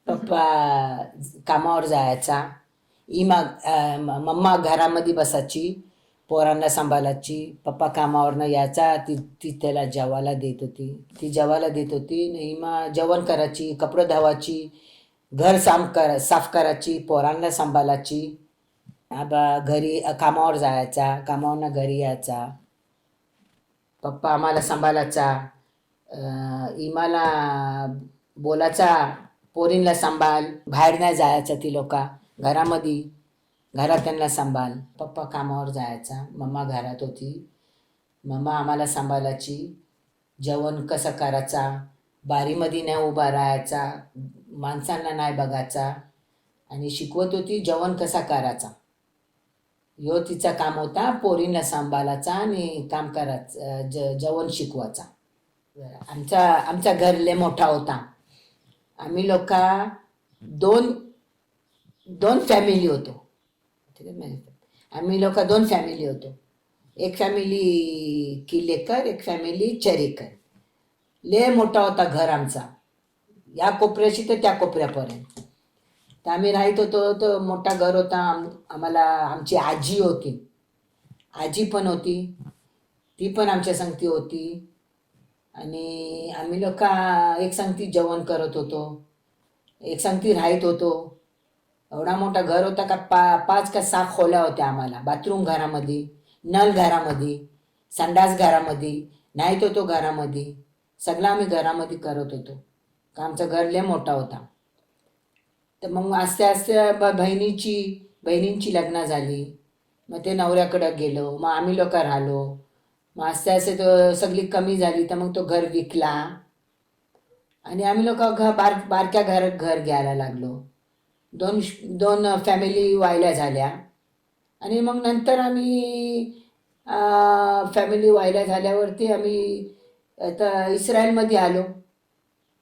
पप्पा कामावर जायचा. मम्मा घरामध्ये बसायची, पोरांना सांभाळायची. पप्पा कामावरनं यायचा, ती त्याला जेवायला देत होती. ती जेवायला देत होती. आणि इमा जेवण करायची, कपडे धुवायची, घर साफ करायची, पोरांना सांभाळायची. आबा घरी कामावर जायचा, कामावरनं घरी यायचा. पप्पा आम्हाला सांभाळायचा. इमाला बोलायचा, पोरींना सांभाळ, बाहेर नाही जायचं ती लोका, घरात त्यांना सांभाळ. पप्पा कामावर जायचा, मम्मा घरात होती. मम्मा आम्हाला सांभाळायची. जेवण कसं करायचा, बारीमध्ये नाही उभा राहायचा, माणसांना नाही बघायचा, आणि शिकवत होती जेवण कसा करायचा. ह्यो तिचा काम होता, पोरींना सांभाळायचा आणि काम करायचं, जेवण शिकवायचा. आमचा घर लय मोठा होता. आम्ही लोका दोन दोन फॅमिली होतो. आम्ही लोक दोन फॅमिली होतो. एक फॅमिली किल्लेकर, एक फॅमिली चरेकर. लय मोठा होता घर आमचा, या कोपऱ्याशी तर त्या कोपऱ्यापर्यंत. तर आम्ही राहत होतो. तर मोठा घर होता. आम्हाला आमची आजी होती, आजी पण होती, ती पण आमच्या संगती होती. आणि आम्ही लोक एक संगती जेवण करत होतो, एक संगती राहत होतो. एवढा मोठा घर होता का 5 का 6 खोल्या होत्या आम्हाला. बाथरूम घरामध्ये, नळ घरामध्ये, संडास घरामध्ये, नाहीत होतो घरामध्ये. सगळं आम्ही घरामध्ये करत होतो, का आमचं घर लय मोठा होता. तर मग आस्ते आस्ते बहिणींची लग्न झाली. मग ते नवऱ्याकडं गेलो, मग आम्ही लोक राहिलो. मग आस्ते आस्ते तो सगळी कमी झाली, तर मग तो घर विकला आणि आम्ही लोक बारक्या घरात घर घ्यायला लागलो. दोन दोन फॅमिली व्हायला झाल्या. आणि मग नंतर आम्ही फॅमिली व्हायला झाल्यावरती आम्ही आता इस्रायलमध्ये आलो.